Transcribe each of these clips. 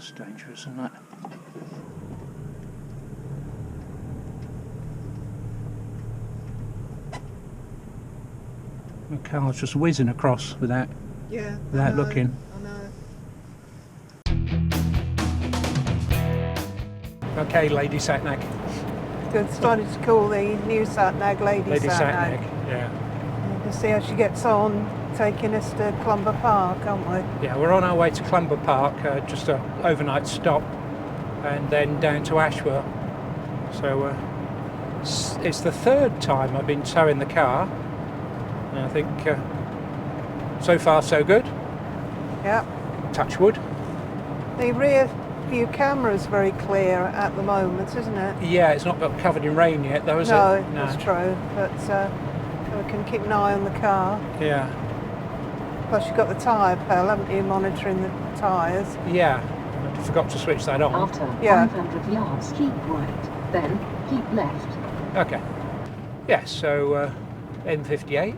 That's dangerous, isn't it? The car's just whizzing across without looking. I know. Okay, Lady Satnag. Good. Started to call the new Satnag Lady Satnag. Yeah. You can see how she gets on taking us to Clumber Park, aren't we? Yeah, we're on our way to Clumber Park, just an overnight stop, and then down to Ashwell. So it's the third time I've been towing the car, and I think so far so good. Yeah. Touch wood. The rear view camera is very clear at the moment, isn't it? Yeah, it's not got covered in rain yet, though, is it? No, that's true. But we can keep an eye on the car. Yeah. Plus, you've got the tyre pedal, haven't you, monitoring the tyres? Yeah. I forgot to switch that on. After 500 yards, keep right, then keep left. Okay. Yeah, so M58,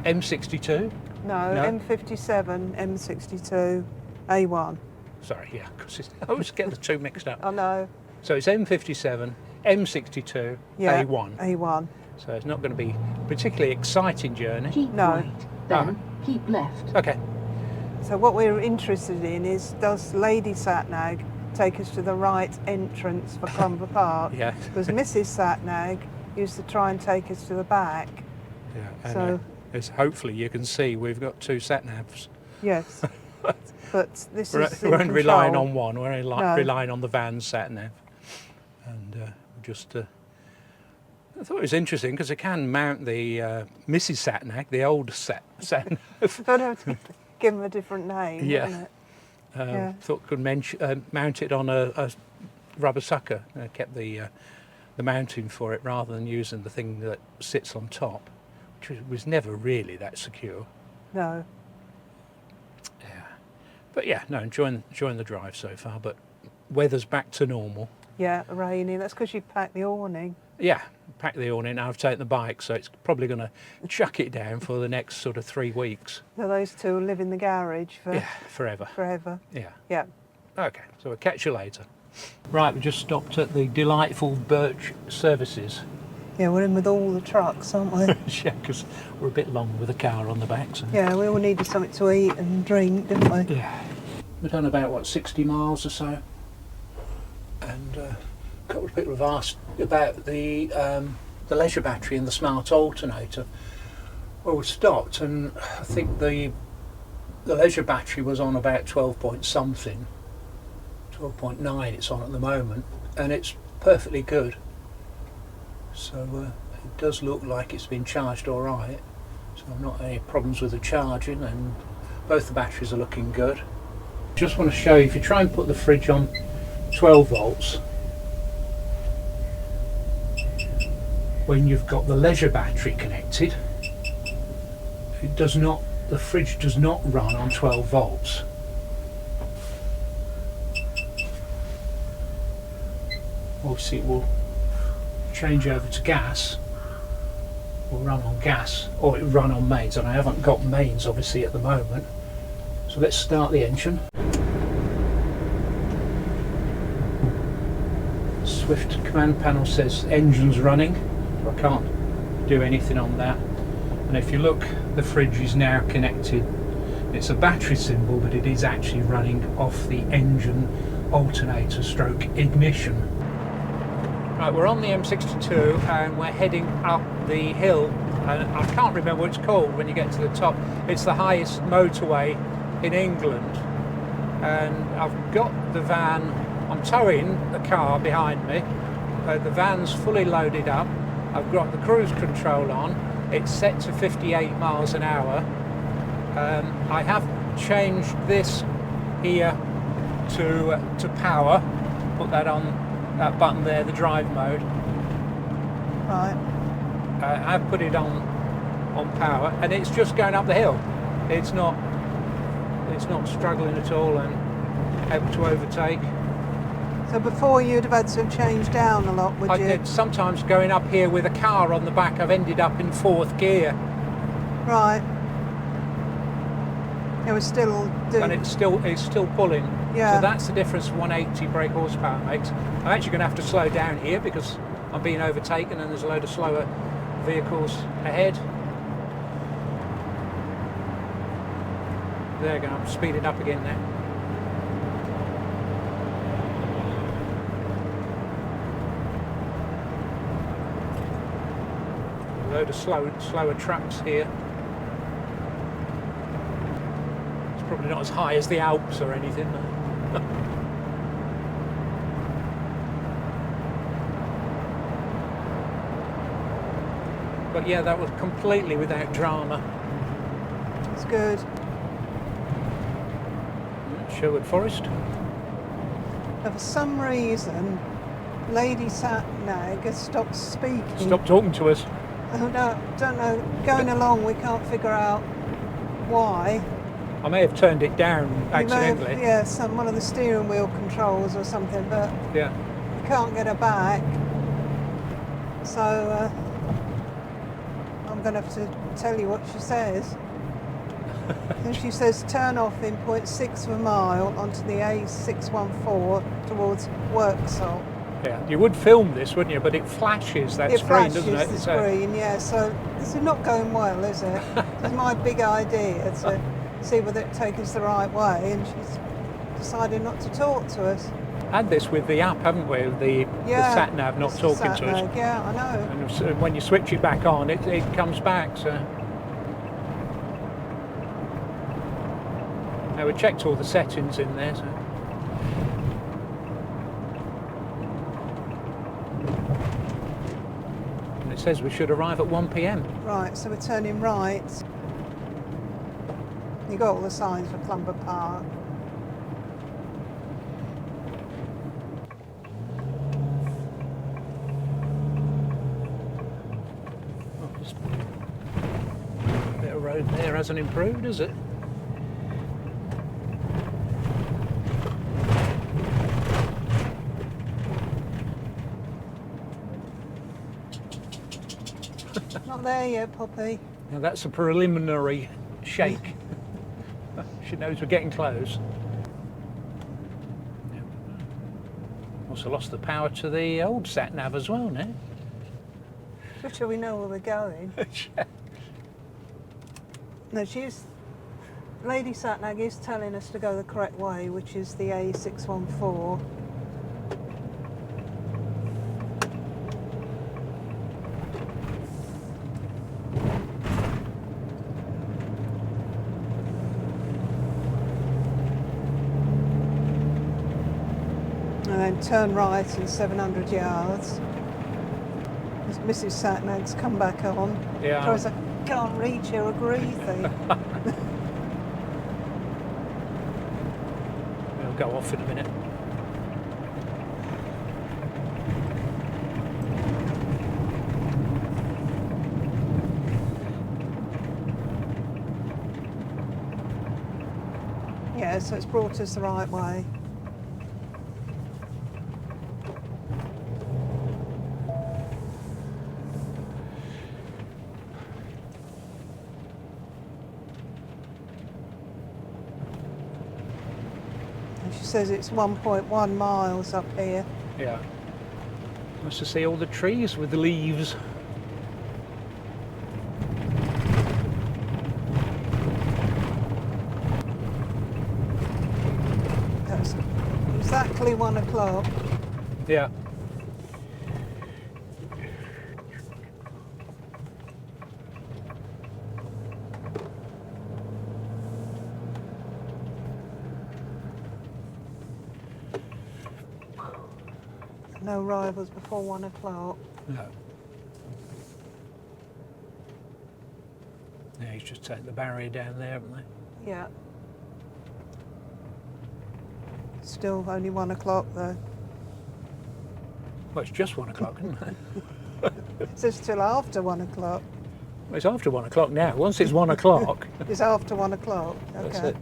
M62. No, M57, M62, A1. Sorry, yeah, because I always get the two mixed up. I know. So it's M57, M62, Yeah, A1. A1. So it's not going to be a particularly exciting journey. Keep right, then keep left. Okay. So what we're interested in is, does Lady Satnag take us to the right entrance for Clumber Park? Yeah. Because Mrs. Satnag used to try and take us to the back. Yeah. And, So as hopefully you can see, we've got two sat-navs. yes. But this We're is in only relying control. on one. We're only No. relying on the van sat-nav. And just... I thought it was interesting because I can mount the Mrs. Satnag, the old sat-nav. Don't have to give them a different name, Yeah. isn't it? Thought could mount it on a rubber sucker. Kept the mounting for it rather than using the thing that sits on top, which was never really that secure. No. Yeah, but yeah, no, enjoying the drive so far. But weather's back to normal. Yeah, raining. That's because you packed the awning. Yeah, pack the awning. I've taken the bike, so it's probably going to chuck it down for the next sort of 3 weeks. So those two live in the garage for Forever. forever. Yeah. Yeah. Okay, so we'll catch you later. Right, we just stopped at the delightful Birch Services. Yeah, we're in with all the trucks, aren't we? Yeah, because we're a bit long with a car on the back. So. Yeah, we all needed something to eat and drink, didn't we? Yeah. We've done about, 60 miles or so. And a couple of people have asked about the leisure battery and the smart alternator. Well, we stopped, and I think the leisure battery was on about 12 point something. 12.9 it's on at the moment, and it's perfectly good. So it does look like it's been charged all right. So I've not any problems with the charging, and both the batteries are looking good. Just want to show you, if you try and put the fridge on 12 volts, when you've got the leisure battery connected, the fridge does not run on 12 volts. Obviously it will change over to gas, or run on gas, or it will run on mains, and I haven't got mains obviously at the moment. So let's start the engine. Swift command panel says engine's running, so I can't do anything on that. And if you look, the fridge is now connected. It's a battery symbol, but it is actually running off the engine alternator stroke ignition. Right, we're on the M62 and we're heading up the hill, and I can't remember what it's called when you get to the top. It's the highest motorway in England, and I've got the van, I'm towing the car behind me, the van's fully loaded up, I've got the cruise control on, it's set to 58 miles an hour. I have changed this here to power, put that on that button there, the drive mode. Right. I've put it on power, and it's just going up the hill. It's not struggling at all and able to overtake. So before you'd have had to change down a lot, would you? I did. Sometimes going up here with a car on the back, I've ended up in 4th gear. Right. It was still doing... and it's still pulling. Yeah. So that's the difference 180 brake horsepower makes. I'm actually going to have to slow down here because I'm being overtaken and there's a load of slower vehicles ahead. There you go, I'm speeding up again now. A load of slower trucks here. It's probably not as high as the Alps or anything. But yeah, that was completely without drama. It's good. Sherwood Forest. But for some reason, Lady Sat Nav has stopped speaking. Stop talking to us. I don't know. Going along, we can't figure out why. I may have turned it down You may have- accidentally. yeah, one of the steering wheel controls or something, but Yeah. you can't get her back. So I'm going to have to tell you what she says. And she says turn off in 0.6 of a mile onto the A614 towards Worksop. Yeah. You would film this, wouldn't you? But it flashes that It screen, flashes doesn't it? the So- screen, yeah. So this is not going well, is it? This is my big idea to see whether it takes us the right way, and she's decided not to talk to us. Had this with the app, haven't we? The sat nav not it's the talking to sat-nav, us. Yeah, I know. And so when you switch it back on, it comes back. So now we checked all the settings in there. So. And it says we should arrive at 1 p.m. Right, so we're turning right. You got all the signs for Clumber Park. Oh, this bit of road there hasn't improved, has it? Not there yet, Poppy. Now that's a preliminary shake. She knows we're getting close. Also lost the power to the old sat nav as well now. Just so we know where we're going. No, Lady Satnag is telling us to go the correct way, which is the A614. And then turn right in 700 yards. Mrs. Satnag's come back on. Yeah. Tries, I can't reach her, agree thing. It'll go off in a minute. Yeah, so it's brought us the right way. She says it's 1.1 miles up here. Yeah. Nice to see all the trees with the leaves. That's exactly 1 o'clock. Yeah. No arrivals before 1 o'clock. No. Yeah, he's just taken the barrier down there, haven't they? Yeah. Still only 1 o'clock though. Well, it's just 1 o'clock, isn't it? It says till after 1 o'clock. Well, it's after 1 o'clock now. Once it's 1 o'clock, It's after 1 o'clock. Okay. that's it.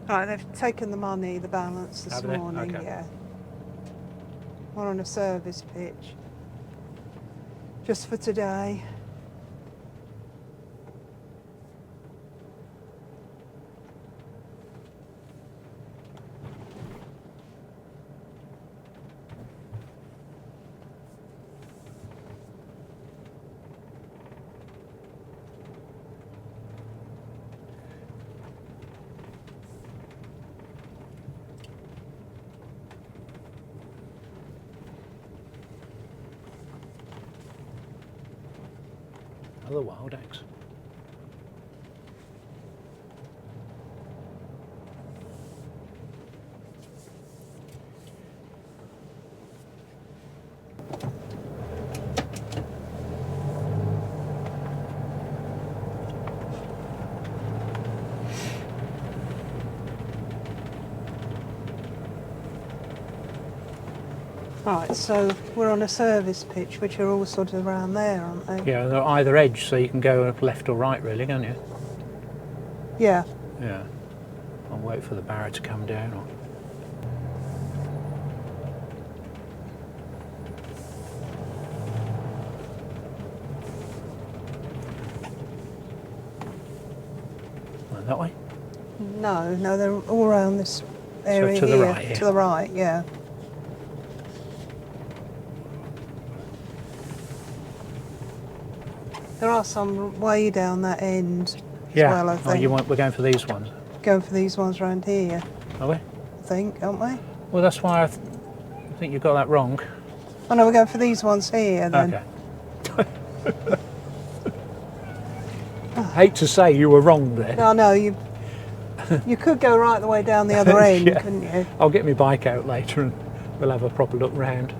Right, they've taken the money, the balance this Have they? morning, Okay. yeah. We're on a service pitch. Just for today. Another wild eggs. Right, so we're on a service pitch, which are all sort of around there, aren't they? Yeah, they're either edge, so you can go left or right, really, can't you? Yeah. Yeah. I'll wait for the barrow to come down. Or... that way? No, they're all around this area to the here. right, yeah. To the right, yeah. There are some way down that end as well, I think. We're going for these ones. Going for these ones around here, Are we? I think, aren't we? Well, that's why I think you got that wrong. Oh no, we're going for these ones here then. Okay. I hate to say you were wrong there. No, you could go right the way down the other end, Yeah. couldn't you? I'll get my bike out later and we'll have a proper look round.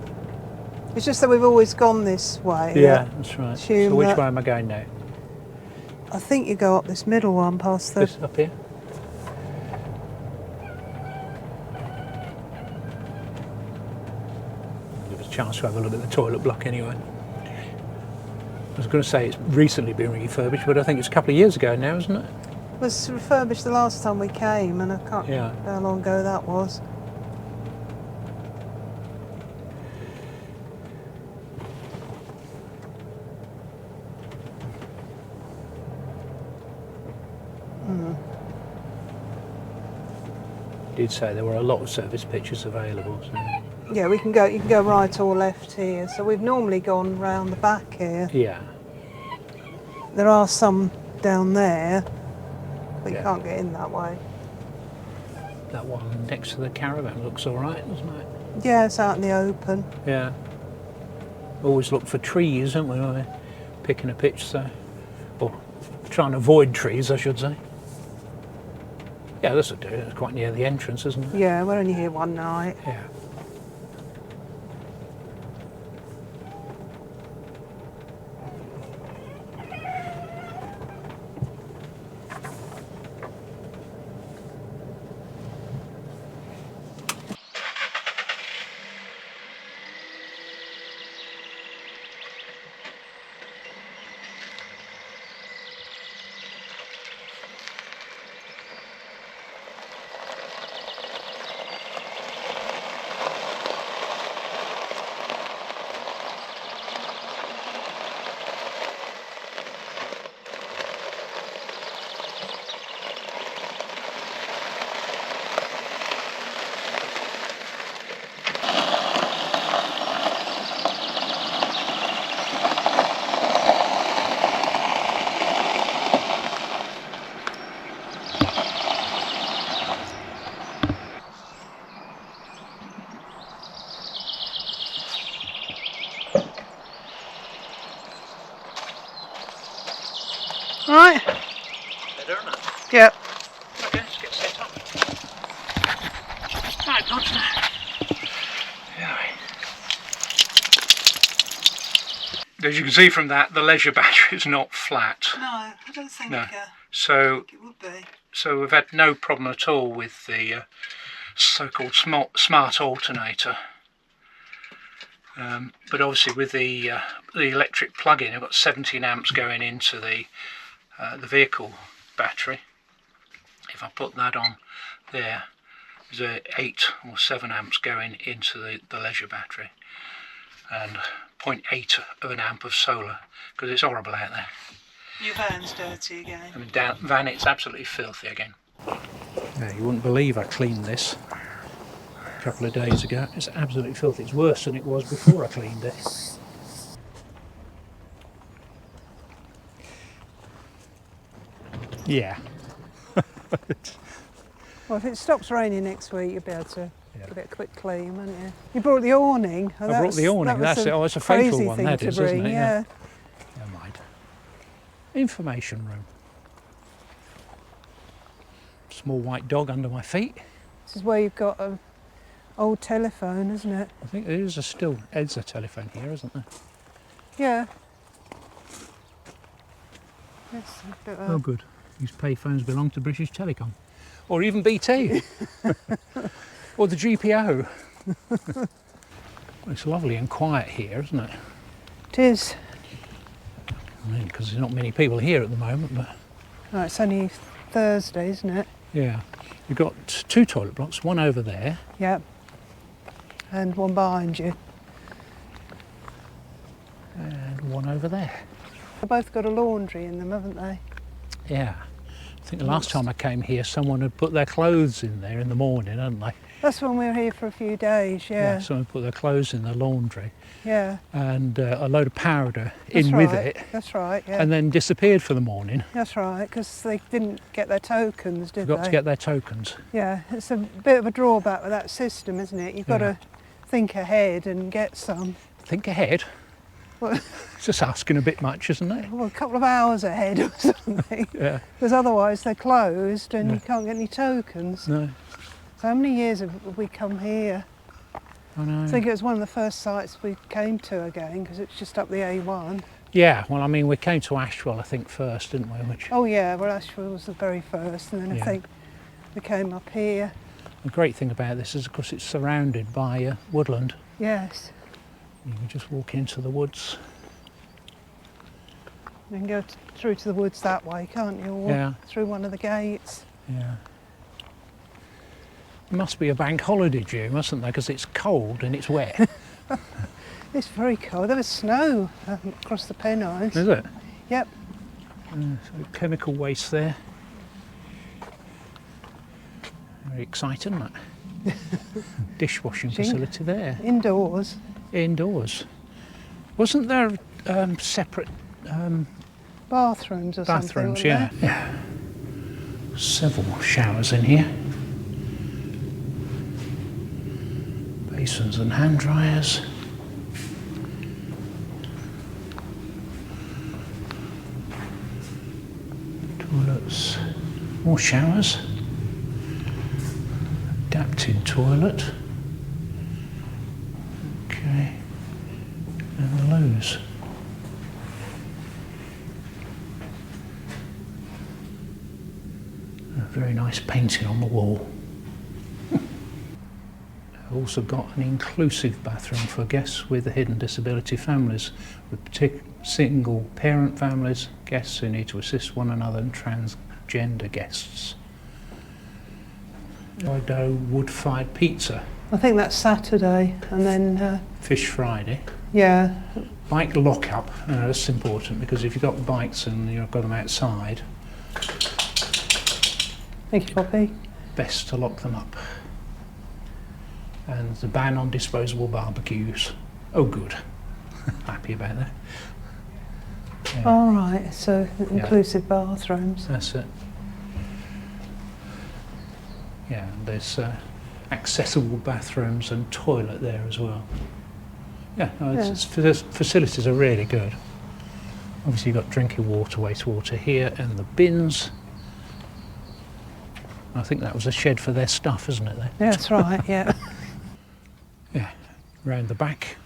It's just that we've always gone this way. Yeah, that's right. assume So which that- way am I going now? I think you go up this middle one past the... This up here? Give us a chance to have a look at the toilet block anyway. I was going to say it's recently been refurbished, but I think it's a couple of years ago now, isn't it? It was refurbished the last time we came, and I can't Yeah. remember how long ago that was. Did say there were a lot of service pitches available. So. Yeah, we can go. You can go right or left here. So we've normally gone round the back here. Yeah. There are some down there, but you Yeah. can't get in that way. That one next to the Caravan looks all right, doesn't it? Yeah, it's out in the open. Yeah. Always look for trees, don't we, when we're picking a pitch, so... Or trying to avoid trees, I should say. Yeah, this will do. It's quite near the entrance, isn't it? Yeah, we're only here one night. Yeah. Right. Better or not? Yep. Okay, let's get set up. Right, Monster. As you can see from that, the leisure battery is not flat. No, I don't think So it would be. So we've had no problem at all with the so-called smart alternator. But obviously with the electric plug-in, I've got 17 amps going into the vehicle battery. If I put that on there, there's 8 or 7 amps going into the leisure battery, and 0.8 of an amp of solar, because it's horrible out there. Your van's dirty again. I mean, van, it's absolutely filthy again. Yeah, you wouldn't believe I cleaned this a couple of days ago. It's absolutely filthy. It's worse than it was before I cleaned it. Yeah. Well, if it stops raining next week, you'll be able to give it a quick clean, won't you? You brought the awning. I brought the awning. That's it. Oh, it's a fatal one, that is, isn't it? Yeah. Never mind. Information room. Small white dog under my feet. This is where you've got an old telephone, isn't it? I think there is a still Ed's a telephone here, isn't there? Yeah. Yes, a bit of- Oh, good. These payphones belong to British Telecom, or even BT, or the GPO. Well, it's lovely and quiet here, isn't it? It is. I mean, because there's not many people here at the moment, but Oh, it's only Thursday, isn't it? yeah. You've got 2 toilet blocks, one over there. Yeah. And one behind you. And one over there. They've both got a laundry in them, haven't they? Yeah. I think the last time I came here, someone had put their clothes in there in the morning, hadn't they? That's when we were here for a few days, yeah. Someone put their clothes in the laundry Yeah. and a load of powder That's in right. with it, That's right, yeah. and then disappeared for the morning. That's right, because they didn't get their tokens, did Forgot they? to get their tokens. Yeah, it's a bit of a drawback with that system, isn't it? You've got Yeah. to think ahead and get some. Think ahead. Well, It's just asking a bit much, isn't it? well, a couple of hours ahead or something. Yeah. Because otherwise they're closed and Yeah. you can't get any tokens. No. So how many years have we come here? I know. I think it was one of the first sites we came to again because it's just up the A1. Yeah, well, I mean, we came to Ashwell, I think, first, didn't we? Which, Oh yeah, well Ashwell was the very first and then Yeah. I think we came up here. the great thing about this is, of course, it's surrounded by woodland. Yes, You can just walk into the woods. you can go through to the woods that way, can't you? Or walk Yeah. through one of the gates. Yeah. It must be a bank holiday due, mustn't there? Because it's cold and it's wet. It's very cold. There was snow across the Pennines. Is it? Yep. So chemical waste there. Very exciting, isn't it? Dishwashing Gee. facility there. Indoors. Indoors. Wasn't there separate Bathrooms or bathrooms? something. Yeah. wasn't Yeah. Several showers in here. Basins and hand dryers. Toilets. More showers. Adapted toilet. Okay. And the loos. A very nice painting on the wall. I've also got an inclusive bathroom for guests with hidden disability families, with single parent families, guests who need to assist one another, and transgender guests. Sourdough wood-fired pizza, I think that's Saturday, and then Fish Friday. yeah, Bike lock-up, that's important because if you've got bikes and you've got them outside, thank you, Poppy. best to lock them up. And the ban on disposable barbecues. Oh, good. Happy about that. Yeah, All right, so inclusive bathrooms. that's it. Yeah, and there's accessible bathrooms and toilet there as well. Yeah, no, facilities are really good. Obviously, you've got drinking water, wastewater here, and the bins. I think that was a shed for their stuff, isn't it? There? Yeah, that's right. Yeah. Yeah, round the back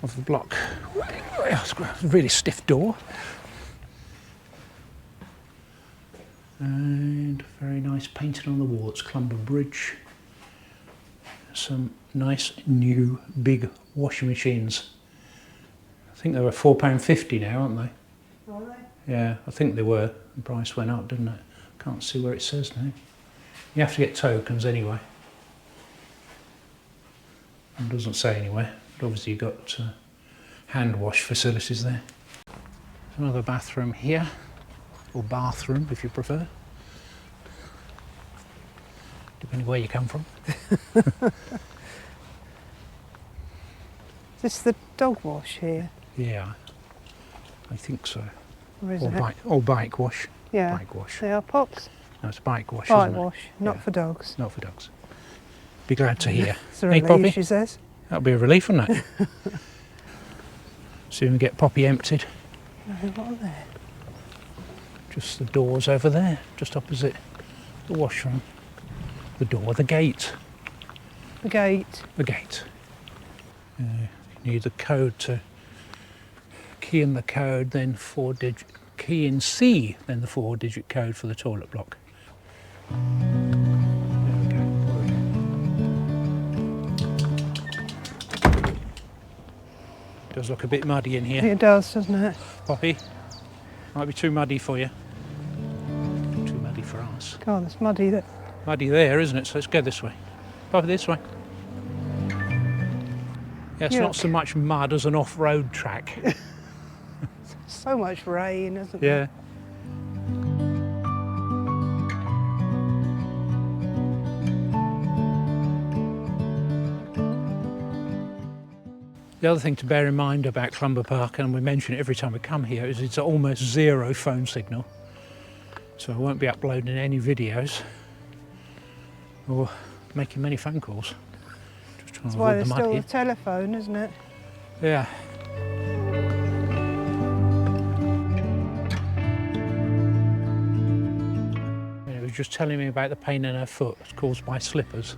of the block. It's a really stiff door. And very nice painting on the wall. It's Clumber Bridge. Some nice new big washing machines. I think they were £4.50 now, aren't they? Are they? Yeah, I think they were. The price went up, didn't it? Can't see where it says now. You have to get tokens anyway. It doesn't say anywhere, but obviously you've got hand wash facilities there. Another bathroom here, or bathroom if you prefer, depending where you come from. Is this the dog wash here? Yeah, I think so. Or is Or it? bike wash. Yeah. Bike wash. They are Pops. No, it's bike wash, Bike isn't it? wash, not Yeah. for dogs. Not for dogs. Be glad to hear. It's a Hey, relief, Poppy? she says. That'll be a relief, wouldn't it? Soon we get Poppy emptied. Oh, what are there? Just the doors over there, just opposite the washroom. The door, the gate. The gate. The gate. You need the code to key in the code, then key in C, then the 4-digit code for the toilet block. There we go. Does look a bit muddy in here. It does, doesn't it? Poppy, might be too muddy for you. Too muddy for us. God, it's muddy. That. Muddy there, isn't it? So let's go this way. Poppy, this way. Yeah, it's not so much mud as an off-road track. So much rain, isn't Yeah. it? The other thing to bear in mind about Clumber Park, and we mention it every time we come here, is it's almost zero phone signal. So I won't be uploading any videos or making many phone calls. Just trying That's to why avoid there's the mud still here. a telephone, isn't it? Yeah. It was just telling me about the pain in her foot caused by slippers.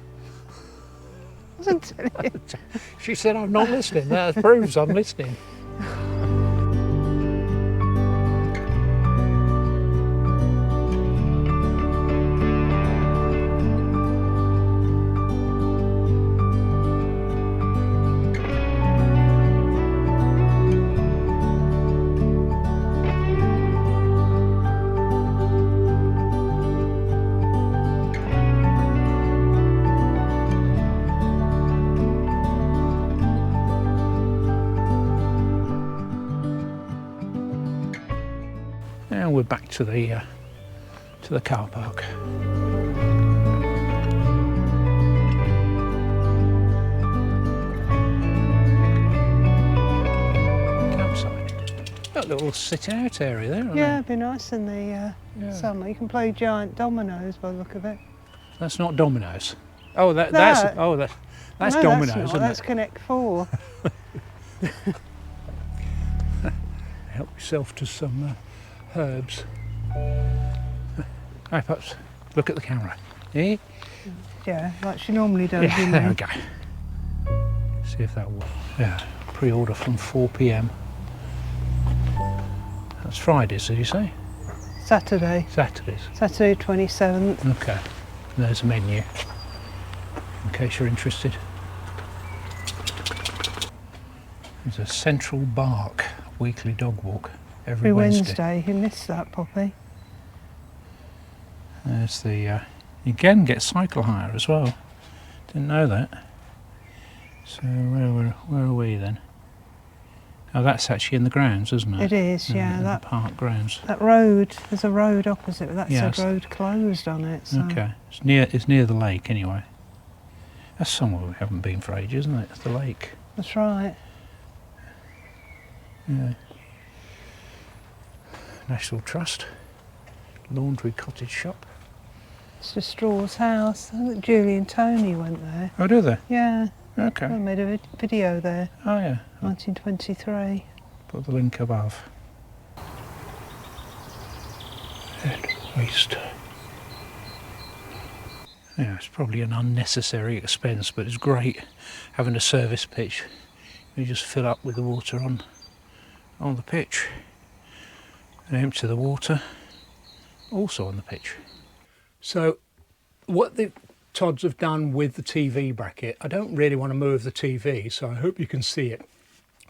Wasn't it? She said I'm not listening. That proves I'm listening. Now we're back to the car park. Campsite. Got a little sitting out area there, isn't Yeah, it'd be nice in the Yeah. summer. You can play giant dominoes by the look of it. That's not Domino's. Oh, that's No, Domino's, that's not, isn't that's it? Connect 4. Help yourself to some herbs. Hi, Pups. Look at the camera. Eh? Yeah, like she normally does. Yeah, you there know. we go. See if that works. Yeah, pre-order from 4 p.m. That's Fridays, did you say? Saturday. Saturdays. Saturday 27th. Okay. There's a menu, in case you're interested. There's a Central Bark weekly dog walk every Every Wednesday. Wednesday. You missed that, Poppy. There's the, you can get cycle hire as well. Didn't know that. So where are we then? Oh, that's actually in the grounds, isn't it? It is, yeah. In That the park grounds. that road, there's a road opposite, but that Yes. said road closed on it. So. Okay, it's near the lake anyway. That's somewhere we haven't been for ages, isn't it? It's the lake. That's right. Yeah. National Trust. Laundry cottage shop. It's just Straw's house. I think Julie and Tony went there. Oh, do they? Yeah, Okay. they made a video there, Oh yeah. 1923. Put the link above. Head waste. Yeah, it's probably an unnecessary expense, but it's great having a service pitch. You just fill up with the water on the pitch and empty the water also on the pitch. So what the Todds have done with the TV bracket, I don't really want to move the TV, so I hope you can see it,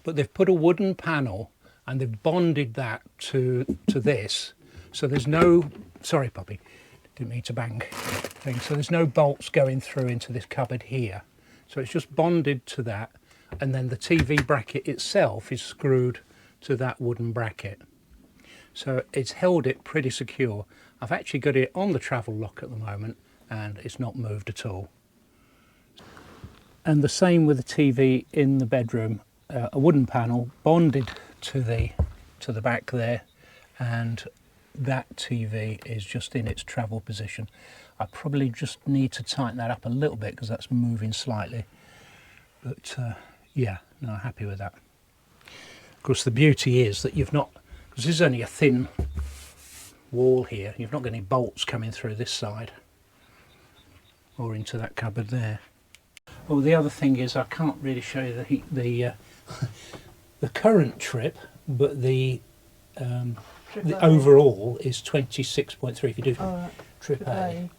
but they've put a wooden panel and they've bonded that to this, so there's no, sorry puppy, didn't mean to bang thing, so there's no bolts going through into this cupboard here, so it's just bonded to that, and then the TV bracket itself is screwed to that wooden bracket, so it's held it pretty secure. I've actually got it on the travel lock at the moment and it's not moved at all. And the same with the TV in the bedroom, a wooden panel bonded to the back there, and that TV is just in its travel position. I probably just need to tighten that up a little bit because that's moving slightly, but yeah, no, happy with that. Of course the beauty is that you've not, because this is only a thin wall here. You've not got any bolts coming through this side or into that cupboard there. Oh, the other thing is I can't really show you the current trip, but the overall is 26.3 if you do trip A.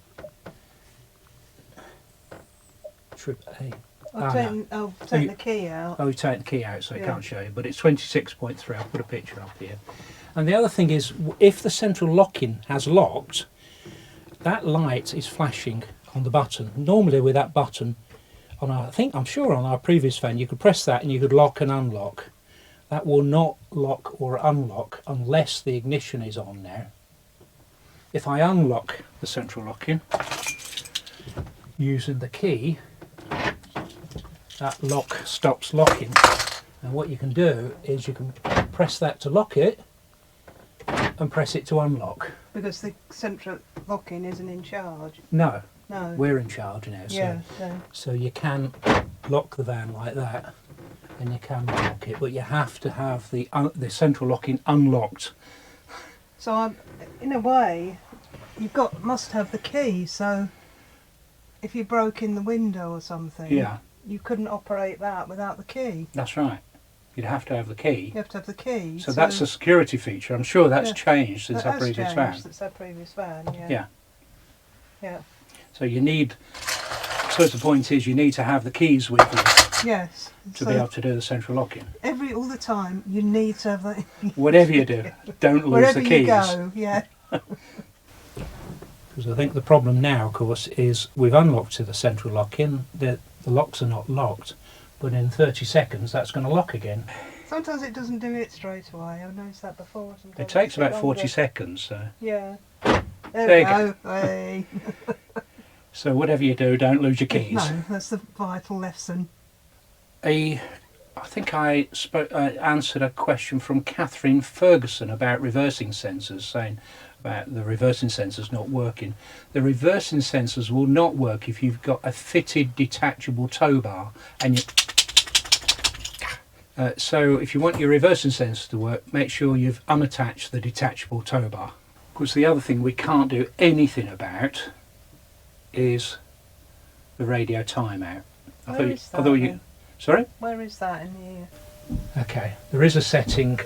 Trip A. I'll take the key out. Oh, you take the key out, so it can't show you, but it's 26.3. I'll put a picture up here. And the other thing is, if the central lock-in has locked, that light is flashing on the button. Normally with that button, I'm sure on our previous van, you could press that and you could lock and unlock. That will not lock or unlock unless the ignition is on now. If I unlock the central lock-in using the key, that lock stops locking. And what you can do is you can press that to lock it and press it to unlock. Because the central lock-in isn't in charge. No, No. we're in charge now. So, Yeah. so you can lock the van like that, and you can lock it, but you have to have the central lock-in unlocked. So in a way, must have the key. So if you broke in the window or something, Yeah, you couldn't operate that without the key. that's right. You'd have to have the key. You have to have the key. So that's a security feature. I'm sure that's changed since that our has previous changed van. since our previous van. Yeah. Yeah. Yeah. So you need. So the point is, you need to have the keys with you Yes. to be able to do the central lock-in. all the time you need to have that. Whatever you do, don't lose Wherever the keys. you go. Yeah. Because I think the problem now, of course, is we've unlocked to the central lock-in. The locks are not locked, but in 30 seconds that's going to lock again. Sometimes it doesn't do it straight away. I've noticed that before. Sometimes It takes it's a bit about 40 longer. seconds. So. Yeah. There There you we go. Hey. So whatever you do, don't lose your keys. No, that's the vital lesson. I think I answered a question from Catherine Ferguson about reversing sensors, saying about the reversing sensors not working. The reversing sensors will not work if you've got a fitted detachable tow bar, and you. So if you want your reversing sensor to work, make sure you've unattached the detachable tow bar. Of course, the other thing we can't do anything about is the radio timeout. Where is that then? Sorry? Where is that in here? Okay, there is a setting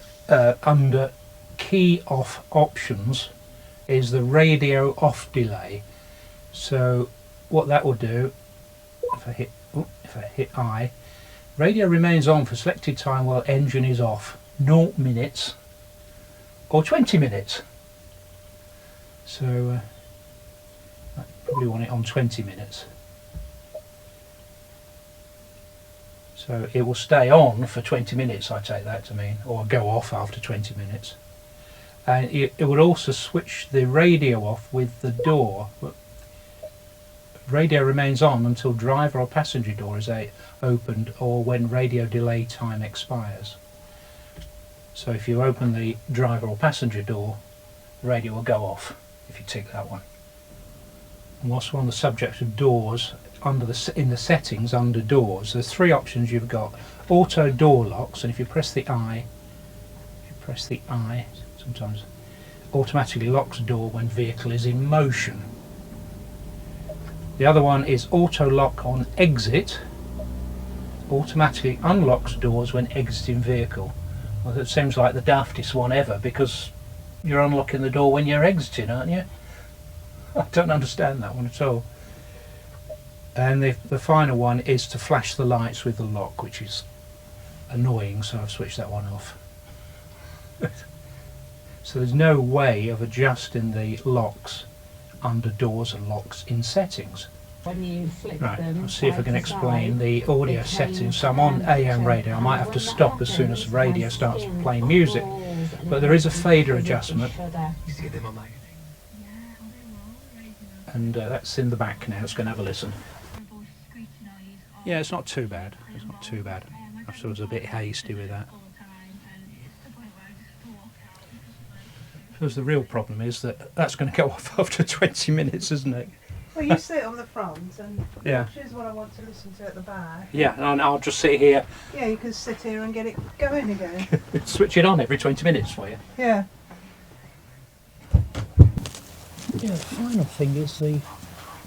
under key off options is the radio off delay. So what that will do, if I hit I, radio remains on for selected time while engine is off, 0 minutes or 20 minutes. So I probably want it on 20 minutes. So it will stay on for 20 minutes, I take that to mean, or go off after 20 minutes. And it would also switch the radio off with the door. Radio remains on until driver or passenger door is opened or when radio delay time expires. So if you open the driver or passenger door, the radio will go off if you tick that one. And whilst we're on the subject of doors, in the settings under doors, there's 3 options you've got. Auto door locks, and if you press the I, sometimes automatically locks door when vehicle is in motion. The other one is auto lock on exit, automatically unlocks doors when exiting vehicle. Well, that seems like the daftest one ever, because you're unlocking the door when you're exiting, aren't you? I don't understand that one at all. And the final one is to flash the lights with the lock, which is annoying, so I've switched that one off. So there's no way of adjusting the locks under doors and locks in settings. When you flick Right, them I'll see if I can side to explain side, the audio they settings. change So I'm on AM temperature. radio. I might have to And stop what as soon as happens the radio when starts skin playing music. falls and But there is a everything fader because of the adjustment. sugar. And that's in the back now. Let's go and have a listen. Yeah, it's not too bad. It's not too bad. I was a bit hasty with that. Because the real problem is that that's going to go off after 20 minutes, isn't it? Well, you sit on the front and Yeah. choose what I want to listen to at the back. Yeah, and I'll just sit here, Yeah, you can sit here and get it going again. switch it on every 20 minutes for you. Yeah. Yeah, the final thing is the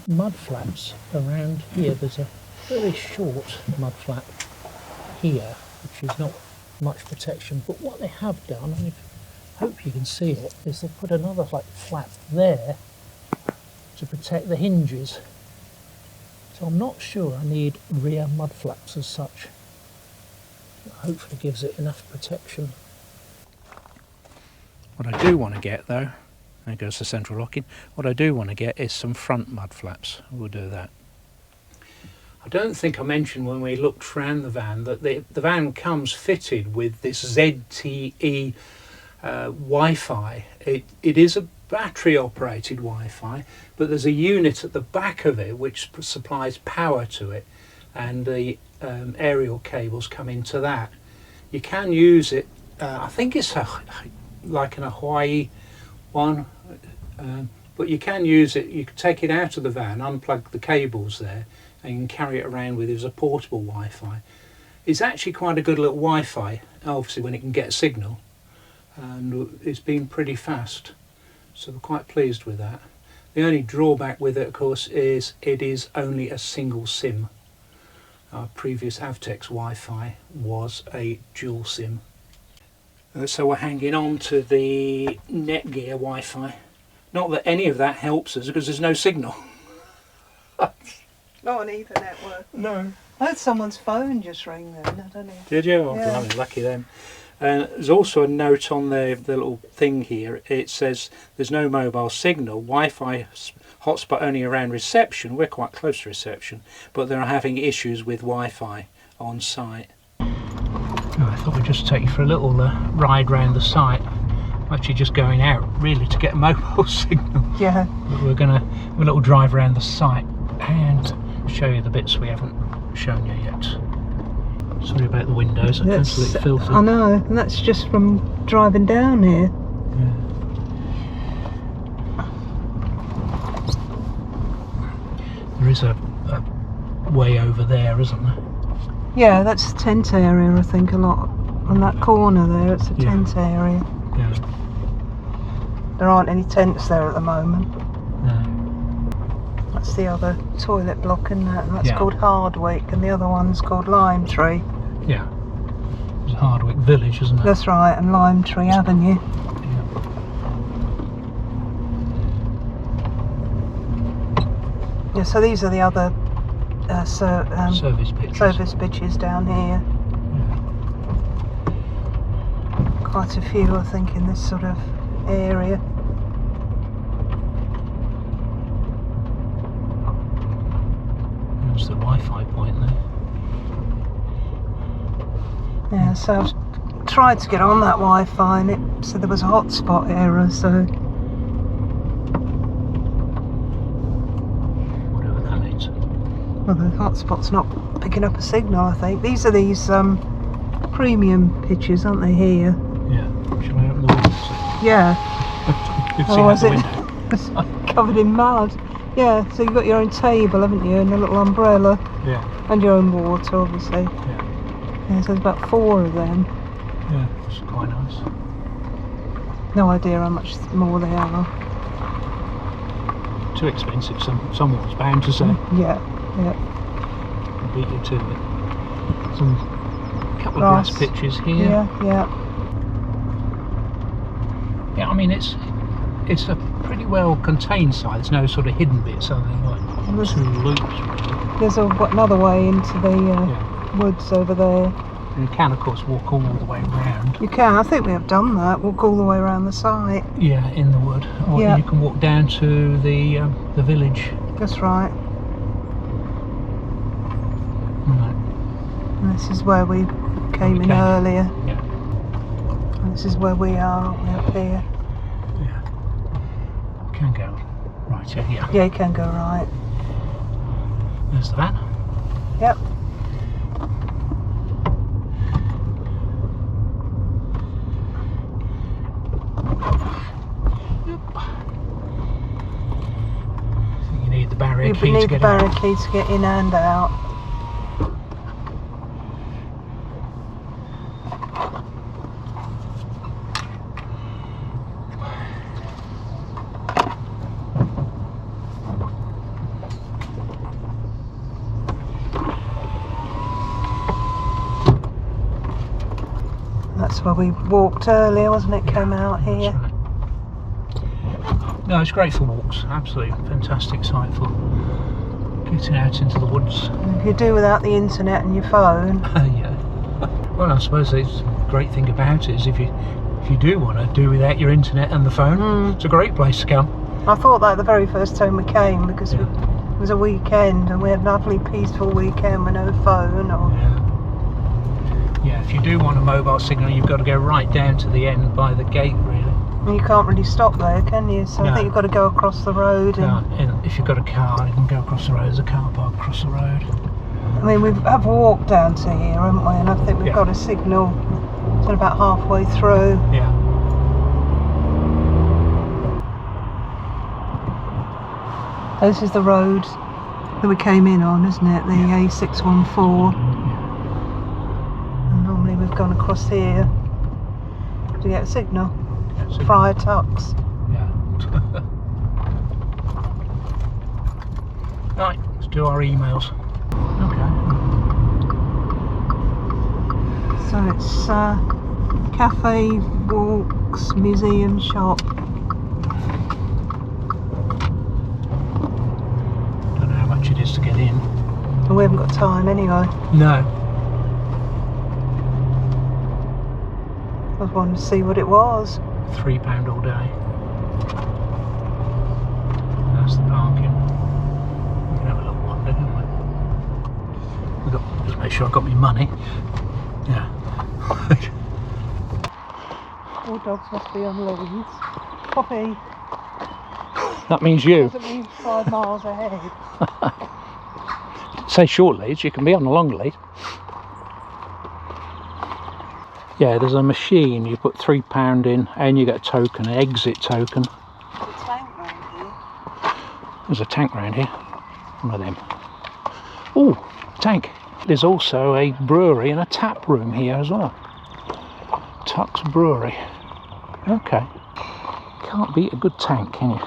mud flaps around here. There's a very short mud flap here, which is not much protection, but what they have done, and I hope you can see it, is they've put another like flap there to protect the hinges. So I'm not sure I need rear mud flaps as such. It hopefully gives it enough protection. What I do want to get though, there goes the central locking, what I do want to get is some front mud flaps. We'll do that. I don't think I mentioned when we looked around the van that the van comes fitted with this ZTE Wi-Fi. It is a battery operated Wi-Fi, but there's a unit at the back of it which supplies power to it, and the aerial cables come into that. You can use it, I think it's like an Hawaii one, but you can use it, you can take it out of the van, unplug the cables there, and you can carry it around with it as a portable Wi-Fi. It's actually quite a good little Wi-Fi, obviously when it can get a signal, and it's been pretty fast, so we're quite pleased with that. The only drawback with it, of course, is it is only a single SIM. Our previous Avtex Wi-Fi was a dual SIM. So we're hanging on to the Netgear Wi-Fi. Not that any of that helps us because there's no signal. Not on either network. No. I had someone's phone just ring then, I don't know. Did you? Oh, Yeah. blimey, lucky them. There's also a note on the little thing here. It says there's no mobile signal. Wi-Fi hotspot only around reception. We're quite close to reception, but they're having issues with Wi-Fi on site. Oh, I thought we'd just take you for a little ride round the site. I'm actually just going out really to get a mobile signal. Yeah. But we're going to have a little drive around the site and show you the bits we haven't shown you yet. Sorry about the windows, they're absolutely filthy. I know, and that's just from driving down here. Yeah. There is a way over there, isn't there? Yeah, that's the tent area, I think, a lot. On that corner there, it's a tent area. Yeah. There aren't any tents there at the moment. No. That's the other toilet block, isn't it? And that's called Hardwick, and the other one's called Lime Tree. Yeah. It's Hardwick Village, isn't it? That's right, and Lime Tree Avenue. Yeah, so these are the other service pitches down here. Yeah. Quite a few, I think, in this sort of area. There's the Wi-Fi point there. Yeah, so I've tried to get on that Wi-Fi and it said there was a hotspot error, so... Whatever that means. Well, the hotspot's not picking up a signal, I think. These are these premium pitches, aren't they, here? Yeah. Shall I open the window? Yeah. You've Oh, seen is out it? the window. It's covered in mud. Yeah, so you've got your own table, haven't you, and a little umbrella. Yeah. And your own water, obviously. Yeah. Yeah, so there's about 4 of them. Yeah, it's quite nice. No idea how much more they are. Too expensive, someone's bound to say. Yeah, yeah. I'll beat you to it. Some couple of grass pitches here. Yeah, yeah. Yeah, I mean it's a pretty well contained site. There's no sort of hidden bits other than like 2 loops. Really. There's another way into the woods over there. And you can of course walk all the way around. You can, I think we have done that, walk all the way around the site. Yeah, in the wood. Or you can walk down to the village. That's right. Right. And this is where we came in earlier. Yeah. And this is where we are, aren't we, up here? Yeah. Can go right, yeah. Yeah, you can go right. There's the van. Yep. You need the barrier key You need to the get barrier out. key to get in and out. That's where we walked earlier, wasn't it? Came out here. Right. No, it's great for walks. Absolutely fantastic site for getting out into the woods. If you do without the internet and your phone. Yeah. Well, I suppose the great thing about it is if you do want to do without your internet and the phone, it's a great place to come. I thought that the very first time we came because Yeah. it was a weekend and we had a lovely peaceful weekend with no phone or... Yeah, if you do want a mobile signal, you've got to go right down to the end by the gate, really. And you can't really stop there, can you? So No. I think you've got to go across the road. And if you've got a car, you can go across the road. There's a car park across the road. I mean, we have walked down to here, haven't we? And I think we've Yeah. got a signal till about halfway through. Yeah. This is the road that we came in on, isn't it? The A614. And normally we've gone across here to get a signal. Friar Tuck's. Yeah. Right, let's do our emails. Okay. So it's cafe, walks, museum, shop. Don't know how much it is to get in. And we haven't got time anyway. No. I just wanted to see what it was. £3 all day. That's the parking. We can have a little wander, can't we? Just make sure I've got my money. Yeah. All dogs must be on leads. Poppy. That means you. Doesn't mean 5 miles ahead. Say short leads, you can be on a long lead. Yeah, there's a machine, you put £3 in and you get a token, an exit token. There's a tank round here. There's a tank round here. One of them. Oh, tank. There's also a brewery and a tap room here as well. Tuck's Brewery. Okay. Can't beat a good tank, can you?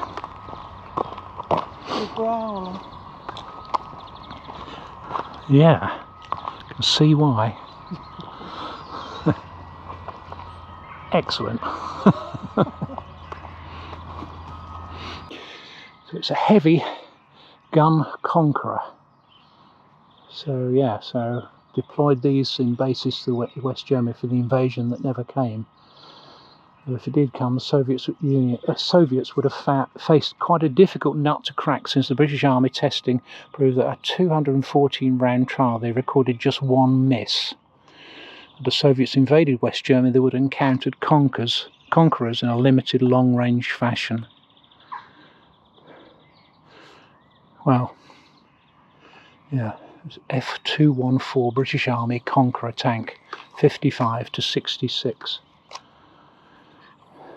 The growler. Yeah. Can see why. Excellent. So it's a heavy gun Conqueror. So yeah, so deployed these in bases to West Germany for the invasion that never came. But if it did come, the Soviets would have faced quite a difficult nut to crack, since the British Army testing proved that a 214 round trial they recorded just one miss. The Soviets invaded West Germany, they would have encountered conquerors in a limited long-range fashion. Well, yeah, it was F214 British Army Conqueror tank, 55 to 66.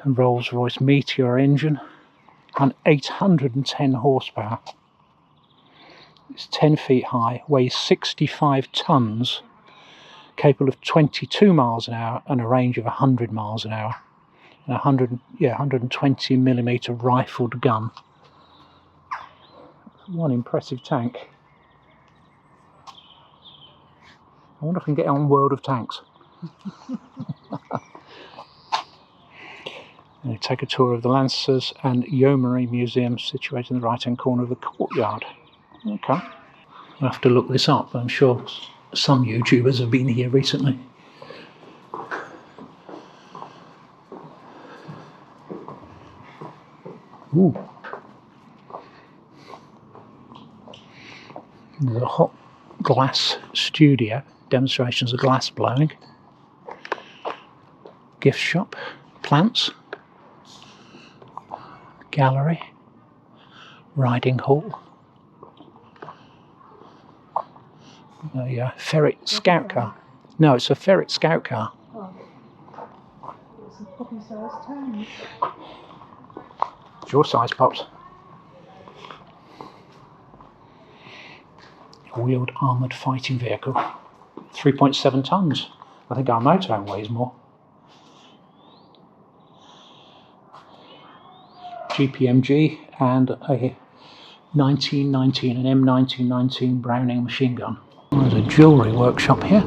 A Rolls-Royce Meteor engine, and 810 horsepower. It's 10 feet high, weighs 65 tons. Capable of 22 miles an hour and a range of 100 miles an hour, and 120mm rifled gun. One impressive tank. I wonder if I can get on World of Tanks. And take a tour of the Lancers and Yeomanry Museum, situated in the right hand corner of the courtyard. Okay, I'll have to look this up, I'm sure some YouTubers have been here recently. Ooh. There's a hot glass studio, demonstrations of glass blowing. Gift shop, plants, gallery, riding hall. A ferret scout car. No, it's a ferret scout car. Oh. It's a puppy-sized tank. It's your size, Pops. A wheeled armoured fighting vehicle. 3.7 tons. I think our motorhome weighs more. GPMG and a 1919, an M1919 Browning machine gun. There's a jewellery workshop here.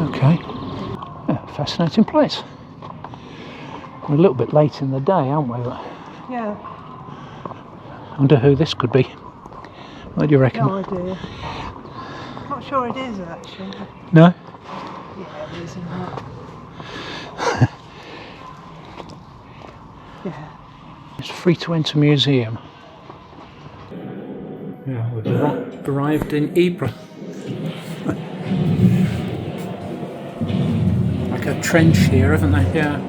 Okay. Fascinating place. We're a little bit late in the day, aren't we? Yeah. I wonder who this could be. What do you reckon? No idea. Not sure it is actually. No? Yeah, it is, isn't it? Yeah. It's free to enter museum. Yeah, we've arrived in Ypres. Like a trench here, haven't they? Yeah.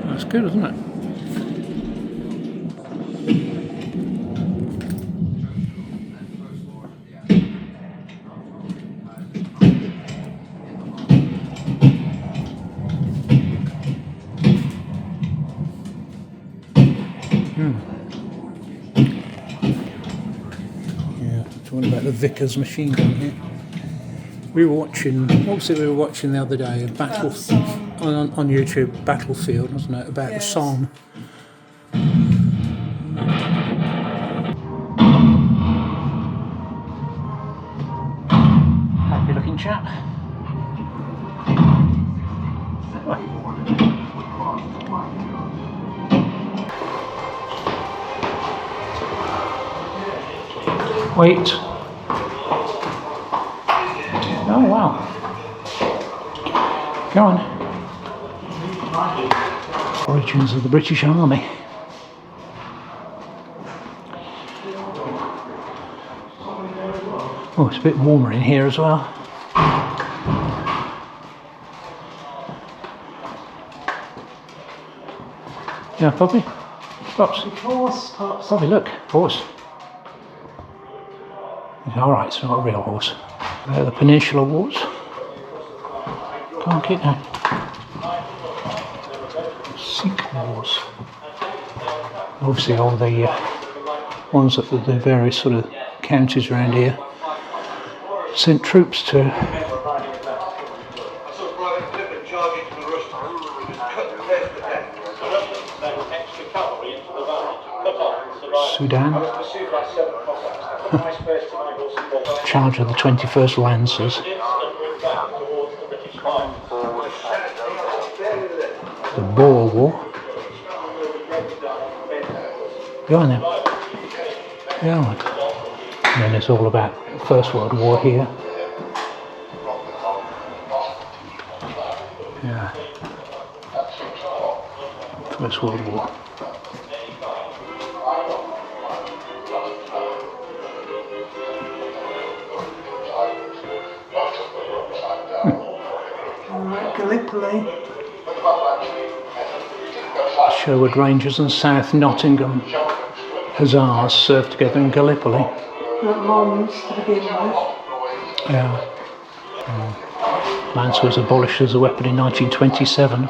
That's good, isn't it? Talking about the Vickers machine gun here. We were watching, what was it we were watching the other day? A battle on YouTube, Battlefield, wasn't it? About the Somme. Happy looking chap. Wait. Oh wow. Go on. Origins of the British Army. Oh, it's a bit warmer in here as well. Yeah, Poppy? Pops? Horse, Pops. Poppy, look, horse. Alright, it's not a real horse. The Peninsula Wars. Can't get that. Sikh Wars. Obviously all the ones that the various sort of counties around here sent troops to. Sudan. Charge of the 21st Lancers. The Boer War. Go on then. Go on. And then it's all about First World War here. Yeah. First World War. Gallipoli. Sherwood Rangers and South Nottingham Hussars served together in Gallipoli. Mons to begin with. Yeah. Lance was abolished as a weapon in 1927.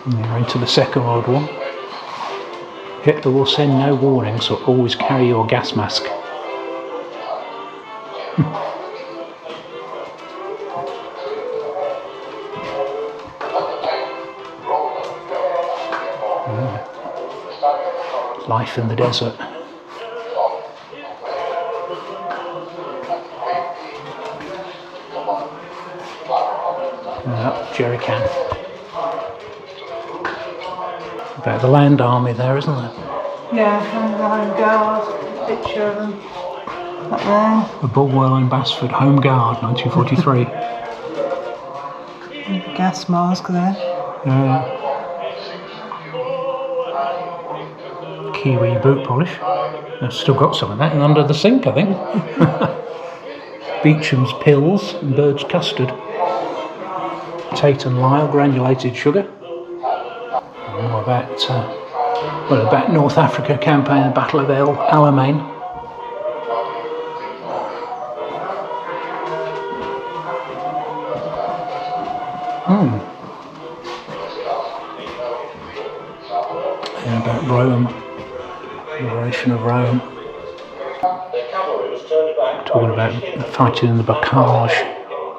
We're into the Second World War. Hitler will send no warning, so always carry your gas mask. Life in the desert. Jerry can. About the land army there, isn't there? Yeah, and the Home Guard, picture of them up there. The Bulwell and Basford Home Guard, 1943. Gas mask there. Kiwi boot polish. I've still got some of that and under the sink, I think. Beecham's pills and Bird's custard. Tate and Lyle granulated sugar. More about North Africa campaign, the Battle of El Alamein. And about Rome, liberation of Rome. Talking about fighting in the Bocage.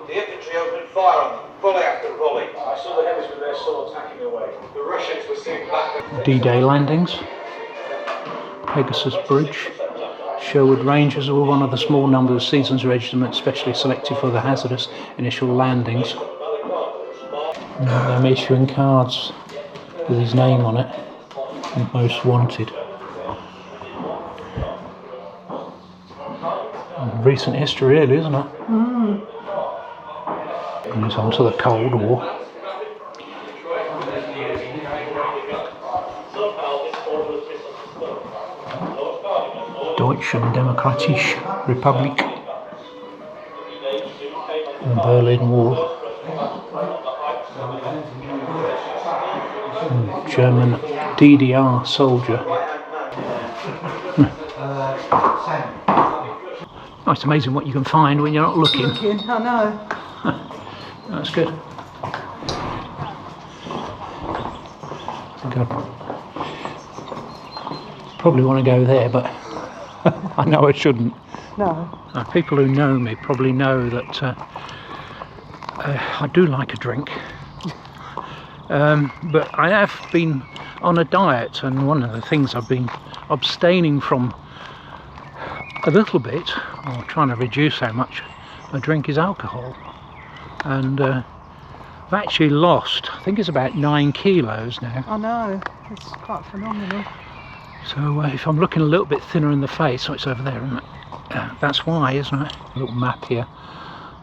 The infantry opened fire on them, volley after volley. I saw the heavies with their swords hacking away. The Russians were D-Day landings. Pegasus Bridge. Sherwood Rangers were one of the small number of Seasons regiments specially selected for the hazardous initial landings. And them issuing cards with his name on it. And Most Wanted. Recent history really, isn't it? And it's on to the Cold War. Deutsche Demokratische Republik. The Berlin Wall. German DDR soldier. Oh, it's amazing what you can find when you're not looking. I know. That's good. I think I'd probably want to go there, but I know I shouldn't. No. People who know me probably know that I do like a drink. But I have been on a diet, and one of the things I've been abstaining from a little bit, or trying to reduce how much I drink, is alcohol. And I've actually lost, I think it's about 9 kilos now. I know. It's quite phenomenal. So if I'm looking a little bit thinner in the face, oh, it's over there, isn't it? That's why, isn't it? A little map here.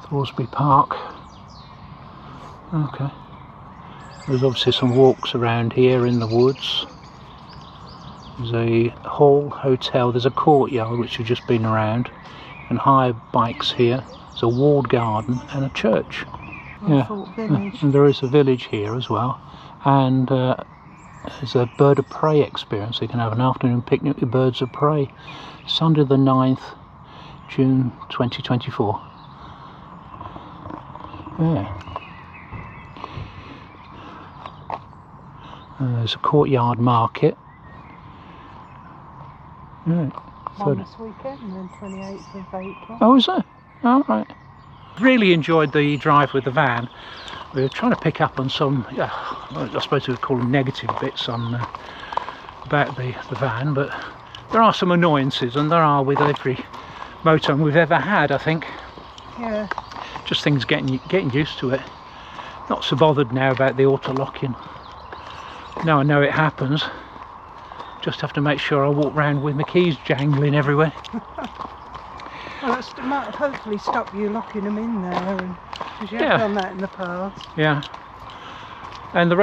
Thoresby Park. Okay. There's obviously some walks around here in the woods. There's a Hall Hotel. There's a courtyard which we've just been around. And hire bikes here. There's a walled garden and a church. Yeah. And there is a village here as well. And there's a bird of prey experience. You can have an afternoon picnic with birds of prey. Sunday the 9th, June 2024. Yeah. There's a courtyard market. Right. One this weekend and then 28th of April. Oh, is there? Oh, right. Really enjoyed the drive with the van. We were trying to pick up on some, I suppose we would call them negative bits on about the van, but there are some annoyances, and there are with every motorhome we've ever had, I think. Yeah. Just things getting used to it. Not so bothered now about the auto locking. Now I know it happens. Just have to make sure I walk around with my keys jangling everywhere. Well, that might hopefully stop you locking them in there, because you have done that in the past. Yeah. And the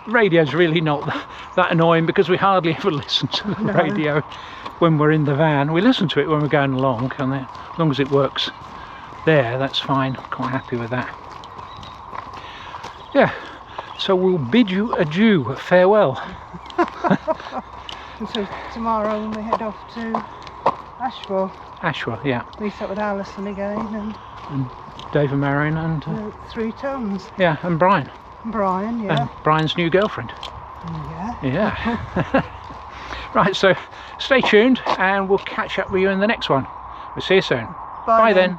radio's really not that annoying, because we hardly ever listen to the radio when we're in the van. We listen to it when we're going along, and as long as it works there, that's fine. Quite happy with that. Yeah. So we'll bid you adieu, farewell. And so tomorrow when we head off to Ashwell. Ashwell, yeah. Meet up with Alison again and Dave and Marion and 3 tons. Yeah, and Brian. And Brian, yeah. And Brian's new girlfriend. Yeah. Yeah. Right, so stay tuned and we'll catch up with you in the next one. We'll see you soon. Bye then.